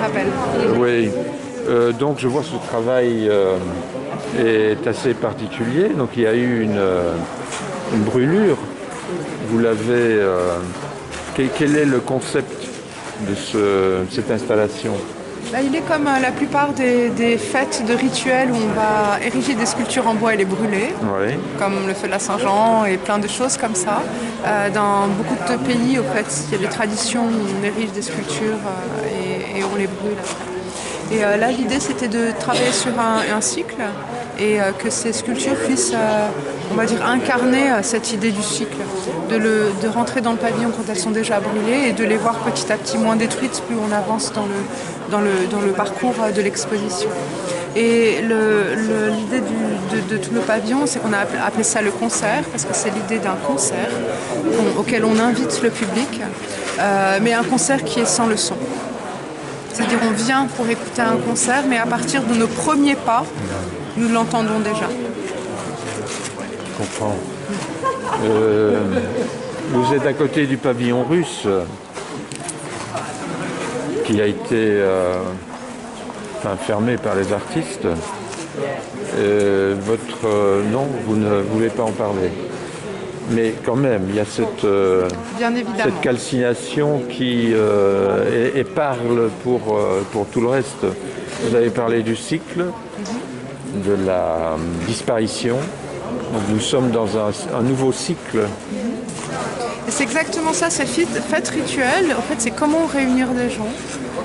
rappelle. Oui. Donc je vois ce travail est assez particulier. Donc il y a eu une brûlure. Vous l'avez. Quel est le concept de cette installation? Là, il est comme la plupart des fêtes de rituels où on va ériger des sculptures en bois et les brûler, Oui. comme le feu de la Saint-Jean et plein de choses comme ça. Dans beaucoup de pays, au fait, il y a des traditions où on érige des sculptures et on les brûle après. Et là, l'idée, c'était de travailler sur un cycle et que ces sculptures puissent, on va dire, incarner cette idée du cycle, de rentrer dans le pavillon quand elles sont déjà brûlées et de les voir petit à petit moins détruites plus on avance dans le parcours de l'exposition. Et l'idée de tout le pavillon, c'est qu'on a appelé ça le concert, parce que c'est l'idée d'un concert auquel on invite le public, mais un concert qui est sans le son. C'est-à-dire on vient pour écouter un concert, mais à partir de nos premiers pas, nous l'entendons déjà. Je comprends. Vous êtes à côté du pavillon russe qui a été fermé par les artistes. Non, vous ne voulez pas en parler. Mais quand même, il y a cette calcination qui parle pour tout le reste. Vous avez parlé du cycle, de la disparition. Donc nous sommes dans un nouveau cycle. Et c'est exactement ça, ces fêtes rituelles, en fait, c'est comment réunir des gens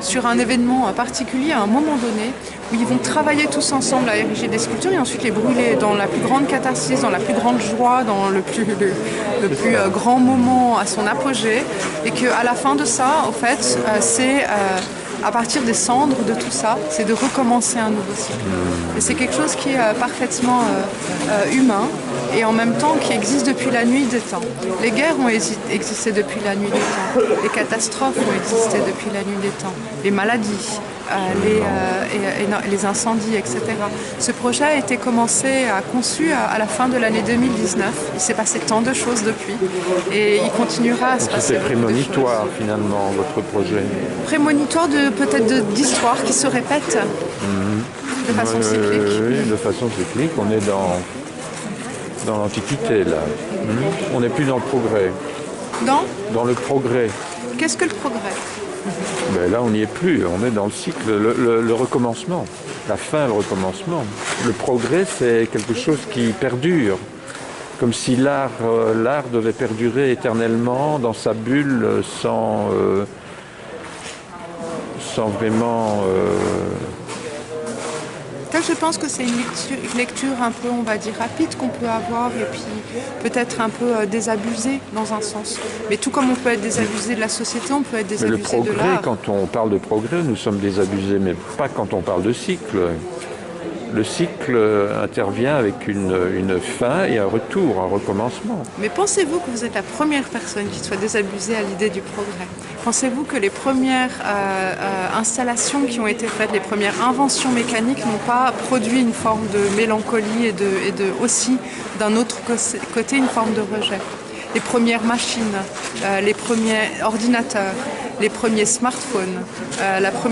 sur un événement particulier à un moment donné, où ils vont travailler tous ensemble à ériger des sculptures et ensuite les brûler dans la plus grande catharsis, dans la plus grande joie, dans le plus grand moment à son apogée, et qu'à la fin de ça, en fait, c'est à partir des cendres de tout ça, c'est de recommencer un nouveau cycle. Et c'est quelque chose qui est parfaitement humain et en même temps qui existe depuis la nuit des temps. Les guerres ont existé depuis la nuit des temps, les catastrophes ont existé depuis la nuit des temps, les maladies, les incendies, etc. Ce projet a été conçu à la fin de l'année 2019. Il s'est passé tant de choses depuis et il continuera à se passer. C'est prémonitoire finalement votre projet. Prémonitoire peut-être d'histoires qui se répètent de façon cyclique. Oui, de façon cyclique. On est dans l'Antiquité là. On n'est plus dans le progrès. Dans le progrès. Qu'est-ce que le progrès? Ben là, on n'y est plus. On est dans le cycle, le recommencement. La fin, le recommencement. Le progrès, c'est quelque chose qui perdure. Comme si l'art devait perdurer éternellement dans sa bulle sans vraiment... Je pense que c'est une lecture un peu, on va dire, rapide qu'on peut avoir et puis peut-être un peu désabusée dans un sens. Mais tout comme on peut être désabusé de la société, on peut être désabusé de l'art. Le progrès, quand on parle de progrès, nous sommes désabusés, mais pas quand on parle de cycle. Le cycle intervient avec une fin et un retour, un recommencement. Mais pensez-vous que vous êtes la première personne qui soit désabusée à l'idée du progrès? Pensez-vous que les premières installations qui ont été faites, les premières inventions mécaniques n'ont pas produit une forme de mélancolie et aussi d'un autre côté une forme de rejet? Les premières machines, les premiers ordinateurs, les premiers smartphones,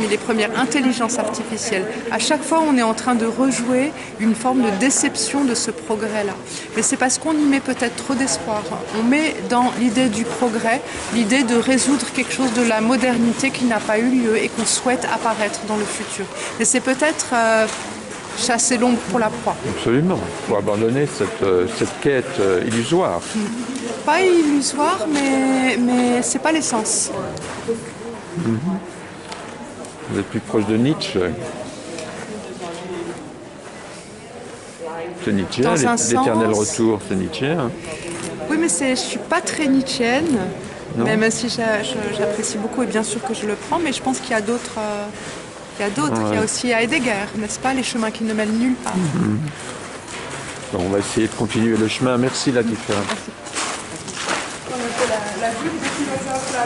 les premières intelligences artificielles. À chaque fois, on est en train de rejouer une forme de déception de ce progrès-là. Mais c'est parce qu'on y met peut-être trop d'espoir. On met dans l'idée du progrès, l'idée de résoudre quelque chose de la modernité qui n'a pas eu lieu et qu'on souhaite apparaître dans le futur. Mais c'est peut-être... chasser l'ombre pour la proie. Absolument. Il faut abandonner cette quête illusoire. Pas illusoire, mais c'est pas l'essence. Vous êtes plus proche de Nietzsche. C'est Nietzsche, l'éternel retour, c'est Nietzsche. Hein. Oui, mais je suis pas très nietzschéenne, même si j'apprécie beaucoup et bien sûr que je le prends, mais je pense qu'il y a d'autres... Il y a aussi Heidegger, n'est-ce pas, les chemins qui ne mènent nulle part. Bon, on va essayer de continuer le chemin. Merci Latifa. Merci. On a fait la vue des philosophes là,